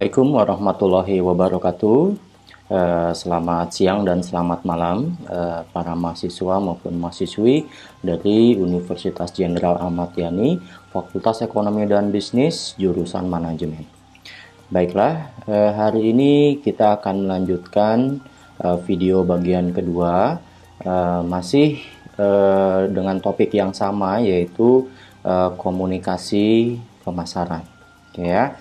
Assalamualaikum warahmatullahi wabarakatuh. Selamat siang dan selamat malam para mahasiswa maupun mahasiswi dari Universitas Jenderal Ahmad Yani, Fakultas Ekonomi dan Bisnis, jurusan Manajemen. Baiklah, hari ini kita akan melanjutkan video bagian kedua, masih dengan topik yang sama, yaitu komunikasi pemasaran. Oke ya.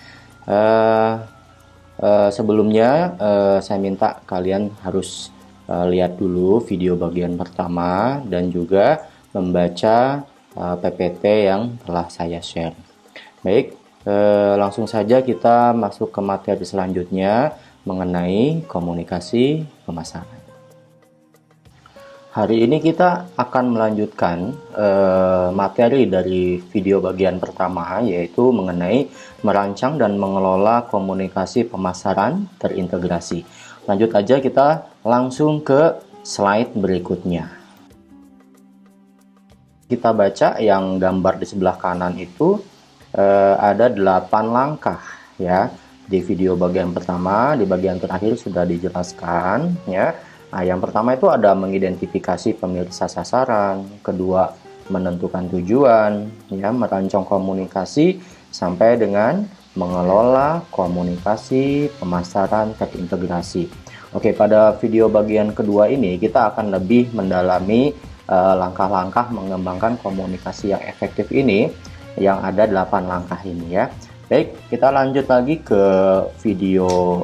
Sebelumnya saya minta kalian harus lihat dulu video bagian pertama dan juga membaca PPT yang telah saya share. Baik, langsung saja kita masuk ke materi selanjutnya mengenai komunikasi pemasaran. Hari ini kita akan melanjutkan materi dari video bagian pertama, yaitu mengenai merancang dan mengelola komunikasi pemasaran terintegrasi. Lanjut aja, kita langsung ke slide berikutnya. Kita baca yang gambar di sebelah kanan itu ada 8 langkah ya. Di video bagian pertama, di bagian terakhir sudah dijelaskan ya. Nah, yang pertama itu ada mengidentifikasi pemirsa sasaran, kedua menentukan tujuan, ya, merancang komunikasi sampai dengan mengelola komunikasi pemasaran terintegrasi. Oke, pada video bagian kedua ini kita akan lebih mendalami langkah-langkah mengembangkan komunikasi yang efektif ini, yang ada 8 langkah ini ya. Baik, kita lanjut lagi ke video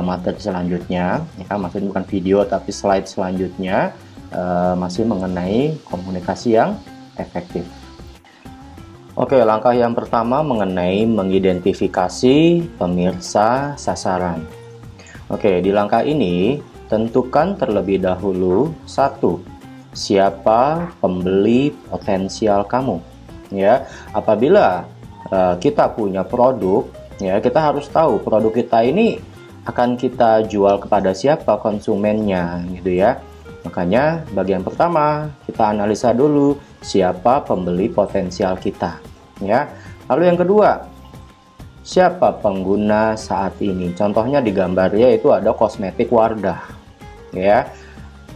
materi selanjutnya ya, maksudnya bukan video tapi slide selanjutnya, masih mengenai komunikasi yang efektif. Oke, langkah yang pertama mengenai mengidentifikasi pemirsa sasaran. Oke, di langkah ini tentukan terlebih dahulu: 1. Siapa pembeli potensial kamu ya. Apabila kita punya produk ya, kita harus tahu produk kita ini akan kita jual kepada siapa konsumennya gitu ya. Makanya bagian pertama kita analisa dulu siapa pembeli potensial kita ya. Lalu yang kedua, siapa pengguna saat ini. Contohnya di gambarnya itu ada kosmetik Wardah ya.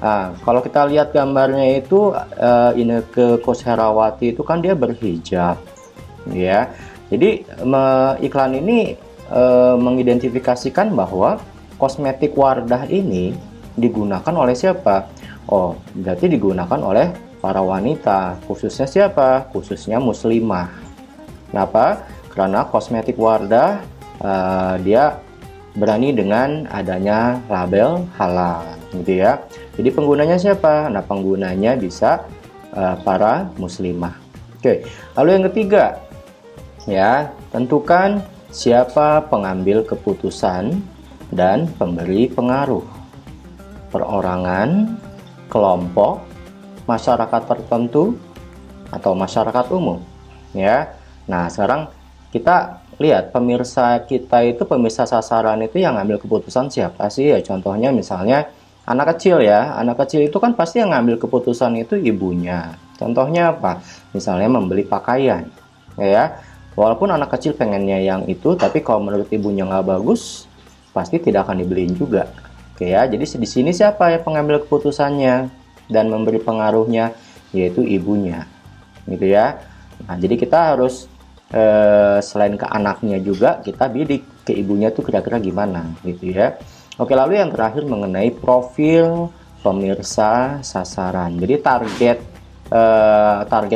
Nah, kalau kita lihat gambarnya itu Inneke Koesherawati itu kan dia berhijab ya. Jadi iklan ini mengidentifikasikan bahwa kosmetik Wardah ini digunakan oleh siapa? Oh, berarti digunakan oleh para wanita, khususnya siapa? Khususnya muslimah. Kenapa? Karena kosmetik Wardah dia berani dengan adanya label halal, gitu ya. Jadi penggunanya siapa? Nah, penggunanya bisa para muslimah. Oke, lalu yang ketiga, ya, tentukan siapa pengambil keputusan dan pemberi pengaruh. Perorangan, kelompok, masyarakat tertentu, atau masyarakat umum. Ya. Nah, sekarang kita lihat pemirsa kita itu, pemirsa sasaran itu yang ngambil keputusan siapa sih? Ya, contohnya misalnya anak kecil ya. Anak kecil itu kan pasti yang ngambil keputusan itu ibunya. Contohnya apa? Misalnya membeli pakaian. Ya. Walaupun anak kecil pengennya yang itu, tapi kalau menurut ibunya nggak bagus, pasti tidak akan dibeliin juga. Oke ya, jadi di sini siapa yang pengambil keputusannya dan memberi pengaruhnya, yaitu ibunya, gitu ya. Nah, jadi kita harus selain ke anaknya juga kita bidik ke ibunya tuh kira-kira gimana, gitu ya. Oke, lalu yang terakhir mengenai profil pemirsa sasaran. Jadi target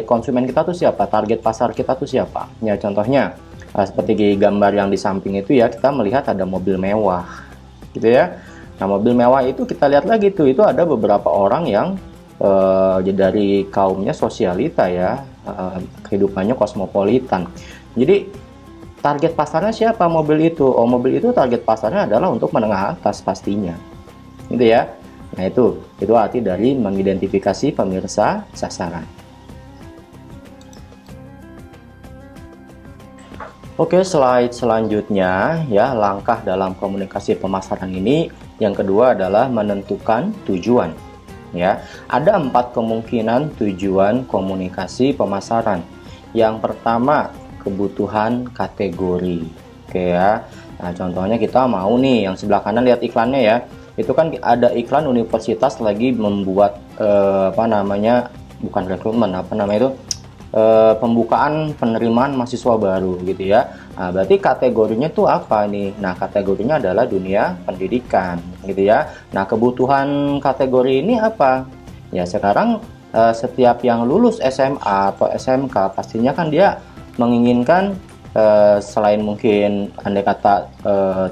konsumen kita tuh siapa, target pasar kita tuh siapa ya. Contohnya seperti di gambar yang di samping itu ya, kita melihat ada mobil mewah gitu ya. Nah, mobil mewah itu kita lihat lagi tuh, itu ada beberapa orang yang dari kaumnya sosialita ya, kehidupannya kosmopolitan. Jadi target pasarnya siapa mobil itu? Oh, mobil itu target pasarnya adalah untuk menengah atas pastinya gitu ya. Nah, itu arti dari mengidentifikasi pemirsa sasaran. Oke, slide selanjutnya ya, langkah dalam komunikasi pemasaran ini yang kedua adalah menentukan tujuan. Ya, ada 4 kemungkinan tujuan komunikasi pemasaran. Yang pertama, kebutuhan kategori. Oke ya. Nah, contohnya kita mau nih, yang sebelah kanan lihat iklannya ya. Itu kan ada iklan universitas lagi membuat apa namanya, bukan rekrutmen, apa namanya itu, pembukaan penerimaan mahasiswa baru gitu ya. Nah, berarti kategorinya tuh apa nih? Nah, kategorinya adalah dunia pendidikan gitu ya. Nah, kebutuhan kategori ini apa? Ya, sekarang setiap yang lulus SMA atau SMK pastinya kan dia menginginkan selain mungkin andai kata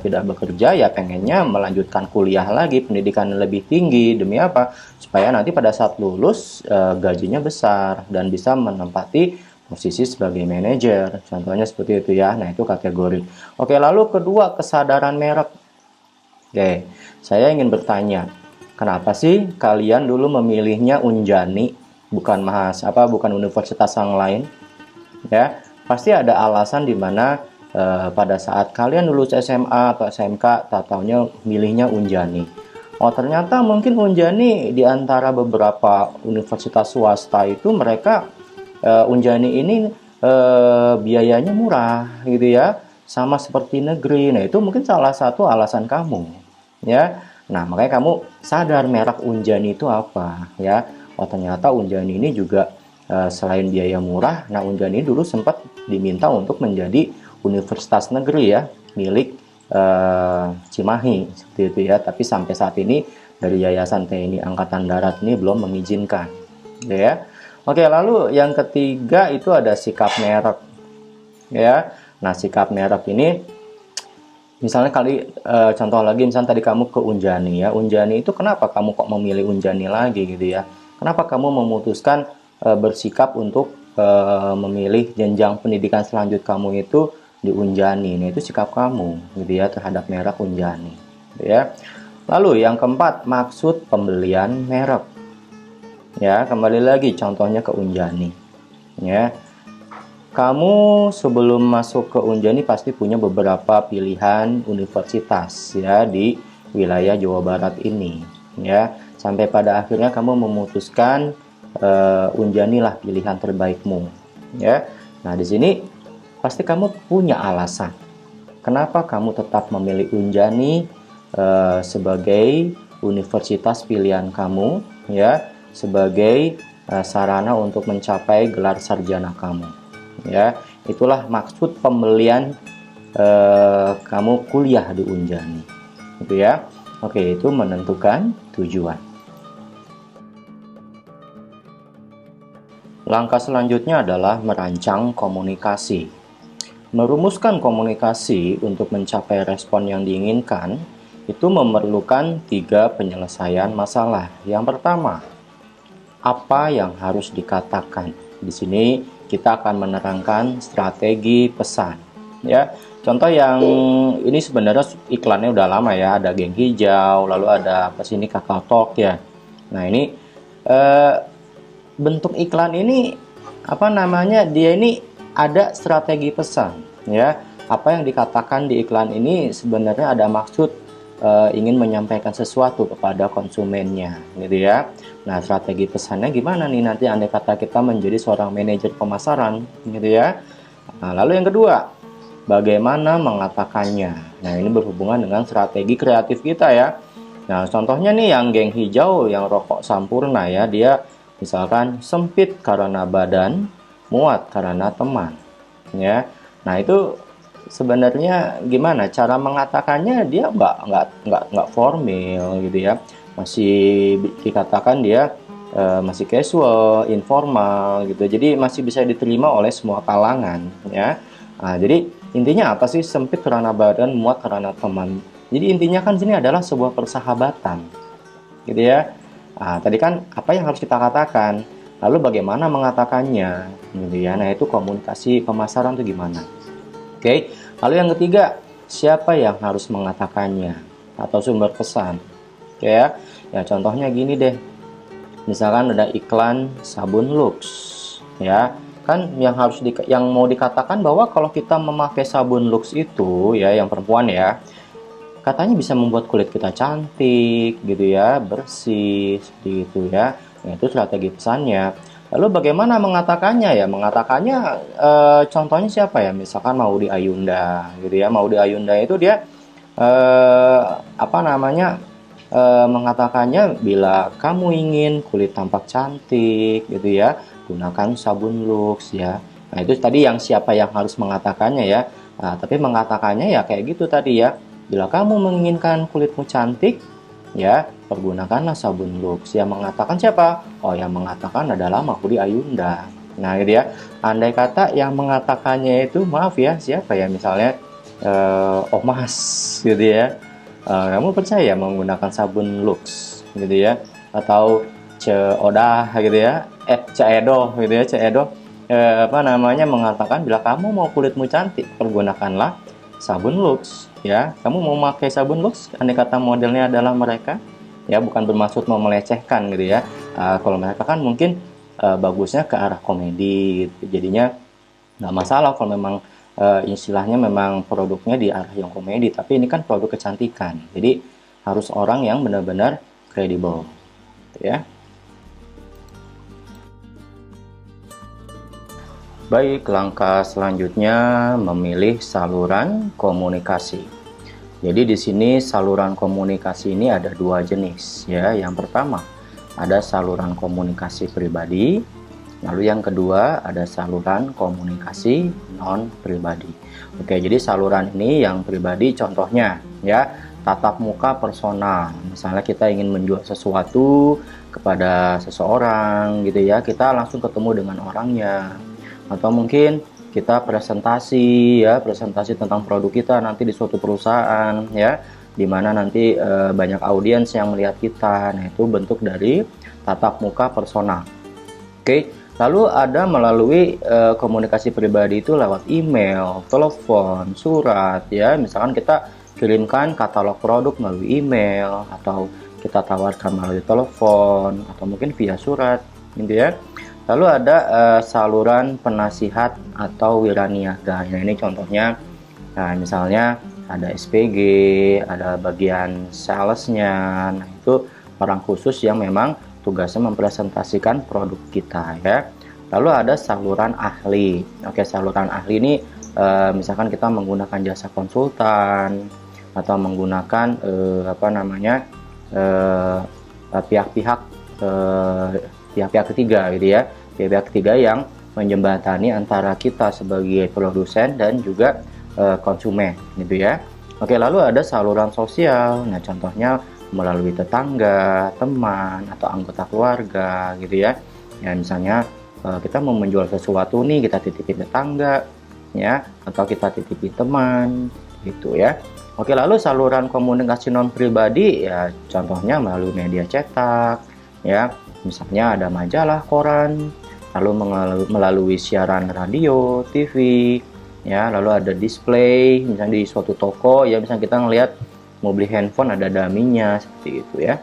tidak bekerja, ya pengennya melanjutkan kuliah lagi, pendidikan lebih tinggi. Demi apa? Supaya nanti pada saat lulus gajinya besar dan bisa menempati posisi sebagai manajer. Contohnya seperti itu ya. Nah, itu kategori. Oke, lalu kedua, kesadaran merek. Oke, saya ingin bertanya, kenapa sih kalian dulu memilihnya Unjani, bukan universitas yang lain? Ya, pasti ada alasan di mana pada saat kalian lulus SMA atau SMK, tak taunya milihnya Unjani. Oh, ternyata mungkin Unjani di antara beberapa universitas swasta itu mereka Unjani ini biayanya murah gitu ya, sama seperti negeri. Nah, itu mungkin salah satu alasan kamu ya. Nah, makanya kamu sadar merek Unjani itu apa ya. Oh, ternyata Unjani ini juga selain biaya murah. Nah, Unjani dulu sempat diminta untuk menjadi universitas negeri ya, milik Cimahi seperti itu ya. Tapi sampai saat ini dari Yayasan TNI Angkatan Darat ini belum mengizinkan ya. Oke, lalu yang ketiga itu ada sikap merek ya. Nah, sikap merek ini misalnya contoh lagi, misalnya tadi kamu ke Unjani ya. Unjani itu kenapa kamu kok memilih Unjani lagi gitu ya? Kenapa kamu memutuskan bersikap untuk memilih jenjang pendidikan selanjut kamu itu di Unjani? Nah, itu sikap kamu gitu ya terhadap merek Unjani gitu ya. Lalu yang keempat, maksud pembelian merek. Ya, kembali lagi contohnya ke Unjani. Ya. Kamu sebelum masuk ke Unjani pasti punya beberapa pilihan universitas ya di wilayah Jawa Barat ini ya. Sampai pada akhirnya kamu memutuskan Unjani lah pilihan terbaikmu ya. Nah, di sini pasti kamu punya alasan kenapa kamu tetap memilih Unjani sebagai universitas pilihan kamu ya, sebagai sarana untuk mencapai gelar sarjana kamu ya. Itulah maksud pembelian kamu kuliah di Unjani gitu ya. Oke, itu menentukan tujuan. Langkah selanjutnya adalah merancang komunikasi. Merumuskan komunikasi untuk mencapai respon yang diinginkan itu memerlukan 3 penyelesaian masalah. Yang pertama, apa yang harus dikatakan. Di sini kita akan menerangkan strategi pesan ya. Contoh yang ini sebenarnya iklannya udah lama ya, ada Geng Hijau, lalu ada apa sih ini, Kakao Talk ya. Nah, ini bentuk iklan ini apa namanya, dia ini ada strategi pesan ya. Apa yang dikatakan di iklan ini sebenarnya ada maksud ingin menyampaikan sesuatu kepada konsumennya gitu ya. Nah, strategi pesannya gimana nih nanti andai kata kita menjadi seorang manajer pemasaran gitu ya. Nah, lalu yang kedua, bagaimana mengatakannya. Nah, ini berhubungan dengan strategi kreatif kita ya. Nah, contohnya nih yang Geng Hijau, yang rokok Sampurna ya, dia misalkan sempit karena badan, muat karena teman ya. Nah, itu sebenarnya gimana cara mengatakannya, dia nggak formal gitu ya, masih dikatakan dia masih casual, informal gitu, jadi masih bisa diterima oleh semua kalangan ya. Nah, jadi intinya apa sih, sempit karena badan, muat karena teman. Jadi intinya kan sini adalah sebuah persahabatan gitu ya. Nah, tadi kan apa yang harus kita katakan, lalu bagaimana mengatakannya gitu ya. Nah, itu komunikasi pemasaran tuh gimana. Oke, lalu yang ketiga, siapa yang harus mengatakannya atau sumber pesan? Oke ya, ya contohnya gini deh, misalkan ada iklan sabun Lux, ya kan yang mau dikatakan bahwa kalau kita memakai sabun Lux itu ya, yang perempuan ya, katanya bisa membuat kulit kita cantik gitu ya, bersih seperti itu ya. Nah, itu strategi pesannya. Lalu bagaimana mengatakannya ya? Mengatakannya contohnya siapa ya? Misalkan Maudy Ayunda gitu ya. Maudy Ayunda itu dia apa namanya? Mengatakannya bila kamu ingin kulit tampak cantik gitu ya, gunakan sabun Lux ya. Nah, itu tadi yang siapa yang harus mengatakannya ya. Nah, tapi mengatakannya ya kayak gitu tadi ya. Bila kamu menginginkan kulitmu cantik, ya, pergunakanlah sabun Lux. Yang mengatakan siapa? Oh, yang mengatakan adalah Maudy Ayunda. Nah, gitu ya. Andai kata yang mengatakannya itu, maaf ya, siapa ya? Misalnya Omas, gitu ya. Kamu percaya menggunakan sabun Lux, gitu ya? Atau Oda, gitu ya? Ceedo, gitu ya, Ceedo. Apa namanya mengatakan bila kamu mau kulitmu cantik, pergunakanlah sabun Lux ya. Kamu mau pakai sabun Lux, andai kata modelnya adalah mereka ya, bukan bermaksud mau melecehkan gitu ya. Kalau mereka kan mungkin bagusnya ke arah komedi gitu. Jadinya nggak masalah kalau memang istilahnya memang produknya di arah yang komedi, tapi ini kan produk kecantikan, jadi harus orang yang benar-benar kredibel gitu ya. Baik, langkah selanjutnya memilih saluran komunikasi. Jadi di sini saluran komunikasi ini ada dua jenis ya. Yang pertama ada saluran komunikasi pribadi, lalu yang kedua ada saluran komunikasi non pribadi. Oke, jadi saluran ini yang pribadi contohnya ya tatap muka personal. Misalnya kita ingin menjual sesuatu kepada seseorang gitu ya, kita langsung ketemu dengan orangnya. Atau mungkin kita presentasi ya, presentasi tentang produk kita nanti di suatu perusahaan ya, dimana nanti banyak audiens yang melihat kita. Nah, itu bentuk dari tatap muka personal. Oke, lalu ada melalui komunikasi pribadi itu lewat email, telepon, surat ya. Misalkan kita kirimkan katalog produk melalui email, atau kita tawarkan melalui telepon, atau mungkin via surat gitu ya. Lalu ada saluran penasihat atau wiraniaga. Nah, ini contohnya, nah, misalnya ada SPG, ada bagian salesnya. Nah, itu orang khusus yang memang tugasnya mempresentasikan produk kita ya. Lalu ada saluran ahli. Oke, saluran ahli ini misalkan kita menggunakan jasa konsultan atau menggunakan apa namanya pihak-pihak pihak-pihak ketiga gitu ya, pihak-pihak ketiga yang menjembatani antara kita sebagai produsen dan juga konsumen gitu ya. Oke, lalu ada saluran sosial. Nah, contohnya melalui tetangga, teman, atau anggota keluarga gitu ya. Ya, misalnya kita mau menjual sesuatu nih, kita titipin tetangga ya, atau kita titipin teman gitu ya. Oke, lalu saluran komunikasi non pribadi ya, contohnya melalui media cetak ya. Misalnya ada majalah, koran, lalu melalui siaran radio, TV, ya, lalu ada display, misalnya di suatu toko, ya, misalnya kita ngelihat mau beli handphone ada daminya, seperti itu ya.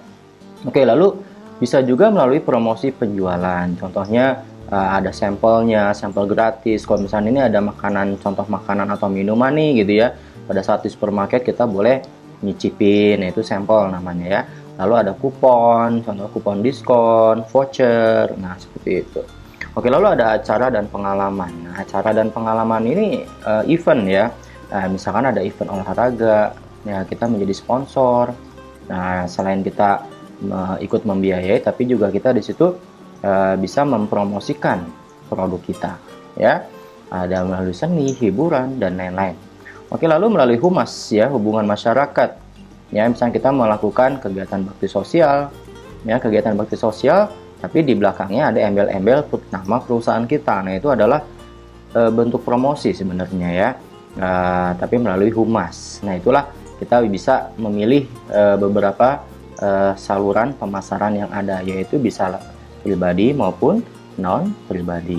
Oke, lalu bisa juga melalui promosi penjualan, contohnya ada sampelnya, sampel gratis. Kalau misalnya ini ada makanan, contoh makanan atau minuman nih gitu ya, pada saat di supermarket kita boleh nyicipin, itu sampel namanya ya. Lalu ada kupon, contoh kupon diskon, voucher, nah seperti itu. Oke, lalu ada acara dan pengalaman. Nah, acara dan pengalaman ini event ya. Nah, misalkan ada event olahraga, ya kita menjadi sponsor. Nah, selain kita ikut membiayai, tapi juga kita di situ bisa mempromosikan produk kita, ya. Ada melalui seni, hiburan, dan lain-lain. Oke, lalu melalui humas ya, hubungan masyarakat. Ya, misalnya kita melakukan kegiatan bakti sosial, ya, kegiatan bakti sosial, tapi di belakangnya ada embel-embel nama perusahaan kita. Nah, itu adalah bentuk promosi sebenarnya ya, tapi melalui humas. Nah, itulah kita bisa memilih beberapa saluran pemasaran yang ada, yaitu bisa pribadi maupun non pribadi.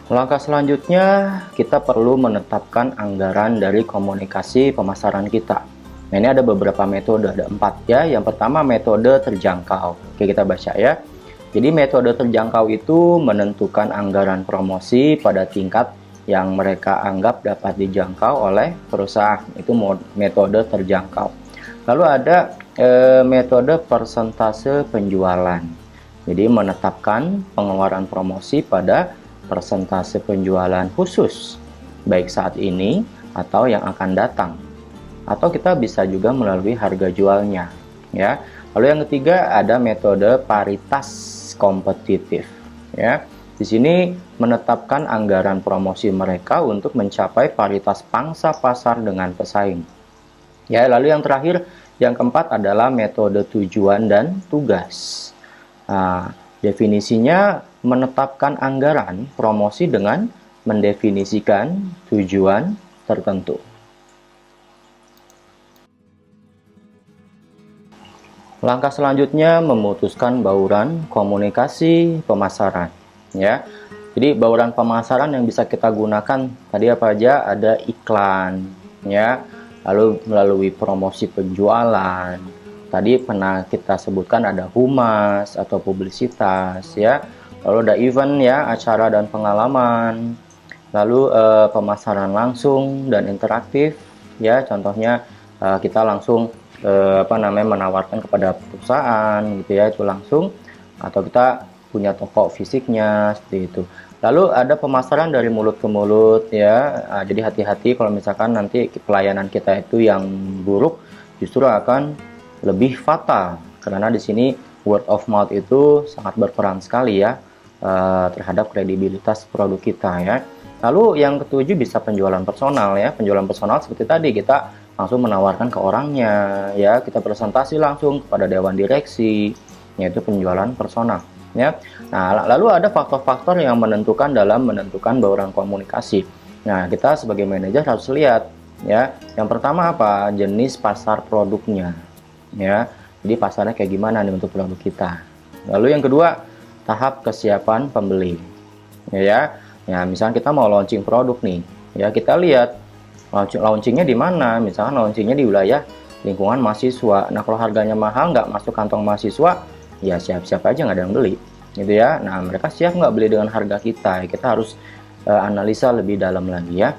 Langkah selanjutnya, kita perlu menetapkan anggaran dari komunikasi pemasaran kita. Nah, ini ada beberapa metode, ada 4 ya. Yang pertama metode terjangkau. Oke, kita baca ya. Jadi metode terjangkau itu menentukan anggaran promosi pada tingkat yang mereka anggap dapat dijangkau oleh perusahaan. Itu metode terjangkau. Lalu ada metode persentase penjualan. Jadi menetapkan pengeluaran promosi pada persentase penjualan khusus, baik saat ini atau yang akan datang. Atau kita bisa juga melalui harga jualnya, ya. Lalu yang ketiga ada metode paritas kompetitif, ya. Di sini menetapkan anggaran promosi mereka untuk mencapai paritas pangsa pasar dengan pesaing. Ya, lalu yang terakhir, yang keempat adalah metode tujuan dan tugas. Nah, definisinya menetapkan anggaran promosi dengan mendefinisikan tujuan tertentu. Langkah selanjutnya memutuskan bauran komunikasi pemasaran, ya. Jadi bauran pemasaran yang bisa kita gunakan tadi apa aja? Ada iklan, ya. Lalu melalui promosi penjualan. Tadi pernah kita sebutkan ada humas atau publisitas, ya. Lalu ada event, ya, acara dan pengalaman. Lalu pemasaran langsung dan interaktif, ya. Contohnya kita langsung menawarkan kepada perusahaan gitu, ya, itu langsung, atau kita punya toko fisiknya seperti itu. Lalu ada pemasaran dari mulut ke mulut, ya. Jadi hati-hati kalau misalkan nanti pelayanan kita itu yang buruk, justru akan lebih fatal, karena di sini word of mouth itu sangat berperan sekali, ya, terhadap kredibilitas produk kita, ya. Lalu yang ketujuh bisa penjualan personal, ya. Penjualan personal seperti tadi, kita langsung menawarkan ke orangnya, ya, kita presentasi langsung kepada dewan direksi, yaitu penjualan personal, ya. Nah, lalu ada faktor-faktor yang menentukan dalam menentukan bauran komunikasi. Nah, kita sebagai manajer harus lihat, ya. Yang pertama apa? Jenis pasar produknya, ya. Jadi pasarnya kayak gimana nih untuk produk kita. Lalu yang kedua, tahap kesiapan pembeli, ya. Ya, misalnya kita mau launching produk nih, ya, kita lihat launchingnya di mana. Misalkan launchingnya di wilayah lingkungan mahasiswa. Nah, kalau harganya mahal, nggak masuk kantong mahasiswa, ya siap-siap aja nggak ada yang beli, gitu, ya. Nah, mereka siap nggak beli dengan harga kita? Kita harus analisa lebih dalam lagi, ya.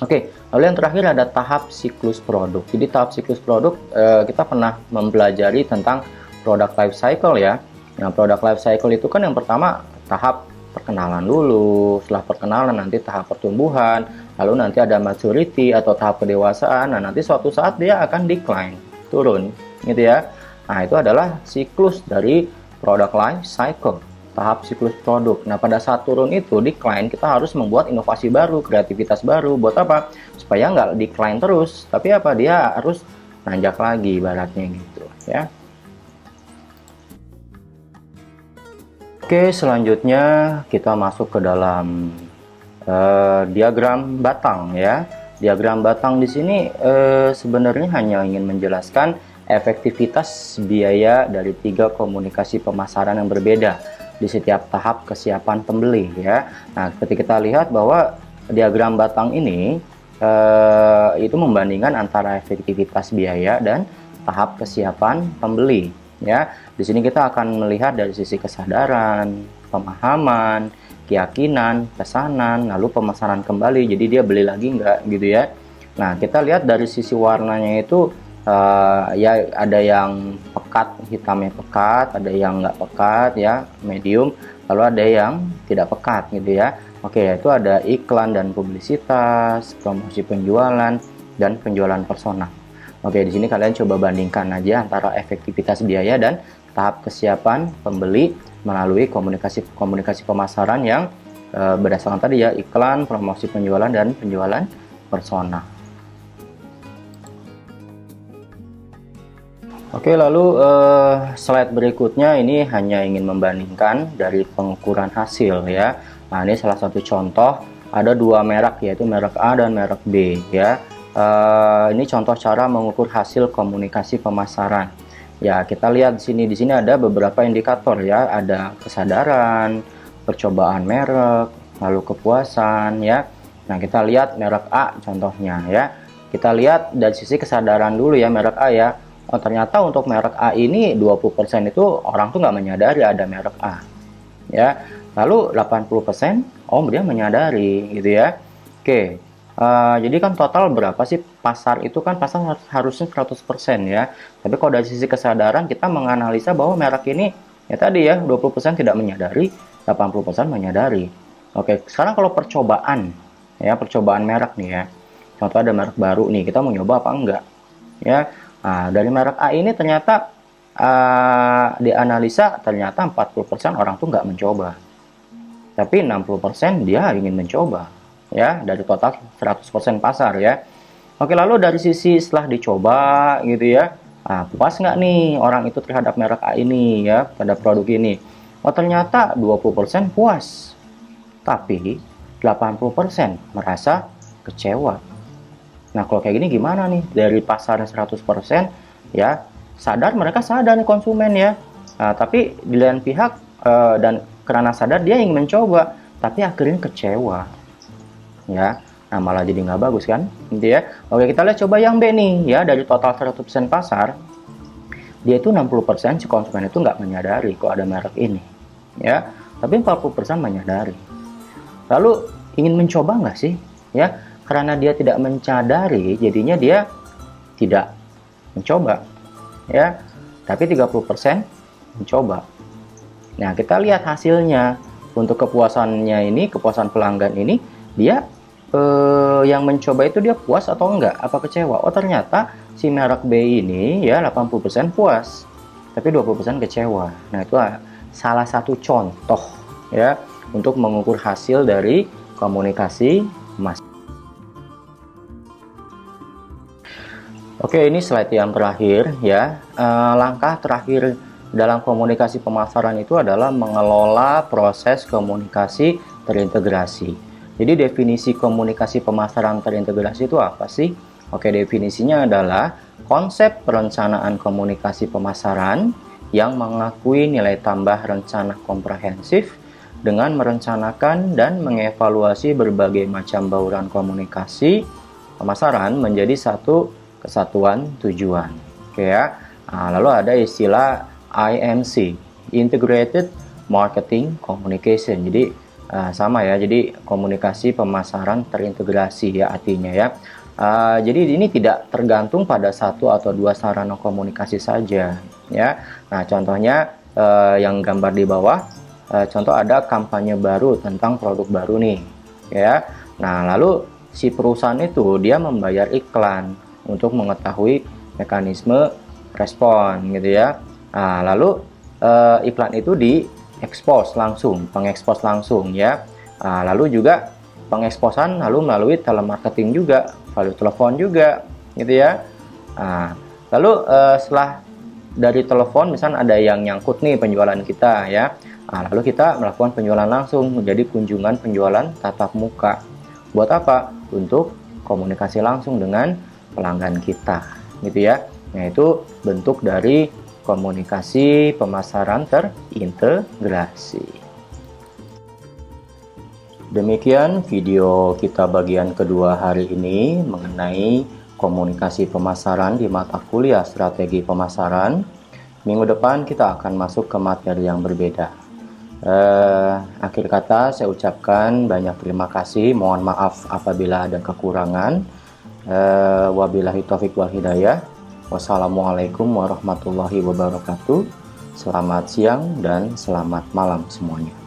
Oke, lalu yang terakhir ada tahap siklus produk. Jadi tahap siklus produk, kita pernah mempelajari tentang product life cycle, ya. Nah, product life cycle itu kan yang pertama tahap perkenalan dulu, setelah perkenalan nanti tahap pertumbuhan, lalu nanti ada maturity atau tahap kedewasaan. Nah, nanti suatu saat dia akan decline, turun, gitu, ya. Nah, itu adalah siklus dari product life cycle, tahap siklus produk. Nah, pada saat turun itu, decline, kita harus membuat inovasi baru, kreativitas baru. Buat apa? Supaya nggak decline terus, tapi apa? Dia harus nanjak lagi, ibaratnya gitu, ya. Oke, selanjutnya kita masuk ke dalam diagram batang, ya. Diagram batang di sini sebenarnya hanya ingin menjelaskan efektivitas biaya dari 3 komunikasi pemasaran yang berbeda di setiap tahap kesiapan pembeli, ya. Nah, ketika kita lihat bahwa diagram batang ini itu membandingkan antara efektivitas biaya dan tahap kesiapan pembeli, ya. Di sini kita akan melihat dari sisi kesadaran, pemahaman, keyakinan, pesanan, lalu pemesanan kembali. Jadi dia beli lagi nggak, gitu, ya. Nah, kita lihat dari sisi warnanya itu ya ada yang pekat, hitamnya pekat, ada yang nggak pekat, ya, medium, lalu ada yang tidak pekat, gitu, ya. Oke, itu ada iklan dan publisitas, promosi penjualan, dan penjualan personal. Oke, di sini kalian coba bandingkan aja antara efektivitas biaya dan tahap kesiapan pembeli melalui komunikasi pemasaran yang berdasarkan tadi, ya, iklan, promosi penjualan, dan penjualan personal. Oke, lalu slide berikutnya ini hanya ingin membandingkan dari pengukuran hasil, ya. Nah, ini salah satu contoh, ada 2 merek, yaitu merek A dan merek B, ya. Ini contoh cara mengukur hasil komunikasi pemasaran. Ya, kita lihat di sini ada beberapa indikator, ya, ada kesadaran, percobaan merek, lalu kepuasan, ya. Nah, kita lihat merek A contohnya, ya. Kita lihat dari sisi kesadaran dulu, ya, merek A, ya. Oh, ternyata untuk merek A ini 20% itu orang tuh nggak menyadari ada merek A, ya. Lalu 80%, oh, dia menyadari, gitu, ya. Oke. Jadi kan total berapa sih pasar itu kan pasar harusnya 100% ya. Tapi kalau dari sisi kesadaran kita menganalisa bahwa merek ini ya tadi ya 20% tidak menyadari, 80% menyadari. Oke, sekarang kalau percobaan ya, percobaan merek nih ya. Contoh ada merek baru nih, kita mau nyoba apa enggak? Ya. Nah, dari merek A ini ternyata dianalisa ternyata 40% orang tuh nggak mencoba. Tapi 60% dia ingin mencoba ya dari total 100% pasar ya. Oke, lalu dari sisi setelah dicoba gitu ya, puas nggak nih orang itu terhadap merek A ini ya, pada produk ini? Oh ternyata 20% puas, tapi 80% merasa kecewa. Nah kalau kayak gini gimana nih? Dari pasarnya 100% ya, mereka sadar nih konsumen ya. Tapi di lain pihak dan karena sadar dia ingin mencoba, tapi akhirnya kecewa ya. Nah malah jadi nggak bagus kan gitu ya. Oke, kita lihat coba yang B nih ya. Dari total 100% pasar, dia itu 60% si konsumen itu nggak menyadari kok ada merek ini ya, tapi 40% menyadari. Lalu ingin mencoba nggak sih ya, karena dia tidak menyadari jadinya dia tidak mencoba ya, tapi 30% mencoba. Nah kita lihat hasilnya untuk kepuasannya ini, kepuasan pelanggan ini, dia yang mencoba itu dia puas atau enggak, apa kecewa? Oh ternyata si merek B ini ya 80% puas, tapi 20% kecewa. Nah itu salah satu contoh ya untuk mengukur hasil dari komunikasi mas. Oke, ini slide yang terakhir ya. Langkah terakhir dalam komunikasi pemasaran itu adalah mengelola proses komunikasi terintegrasi. Jadi definisi komunikasi pemasaran terintegrasi itu apa sih? Oke, definisinya adalah konsep perencanaan komunikasi pemasaran yang mengakui nilai tambah rencana komprehensif dengan merencanakan dan mengevaluasi berbagai macam bauran komunikasi pemasaran menjadi satu kesatuan tujuan. Oke ya. Lalu ada istilah IMC, Integrated Marketing Communication. Jadi sama ya, jadi komunikasi pemasaran terintegrasi ya artinya ya. Jadi ini tidak tergantung pada satu atau dua sarana komunikasi saja ya. Nah contohnya yang gambar di bawah, contoh ada kampanye baru tentang produk baru nih ya. Nah lalu si perusahaan itu dia membayar iklan untuk mengetahui mekanisme respon gitu ya. Lalu iklan itu diekspos langsung, pengekspos langsung ya. Lalu juga pengeksposan lalu melalui telemarketing juga, melalui telepon juga gitu ya. Lalu setelah dari telepon misalnya ada yang nyangkut nih penjualan kita ya. Lalu kita melakukan penjualan langsung menjadi kunjungan penjualan tatap muka. Buat apa? Untuk komunikasi langsung dengan pelanggan kita gitu ya. Nah itu bentuk dari komunikasi pemasaran terintegrasi. Demikian video kita bagian kedua hari ini mengenai komunikasi pemasaran di mata kuliah strategi pemasaran. Minggu depan kita akan masuk ke materi yang berbeda. Akhir kata saya ucapkan banyak terima kasih, mohon maaf apabila ada kekurangan. Wabillahi taufiq wal hidayah. Wassalamualaikum warahmatullahi wabarakatuh. Selamat siang dan selamat malam semuanya.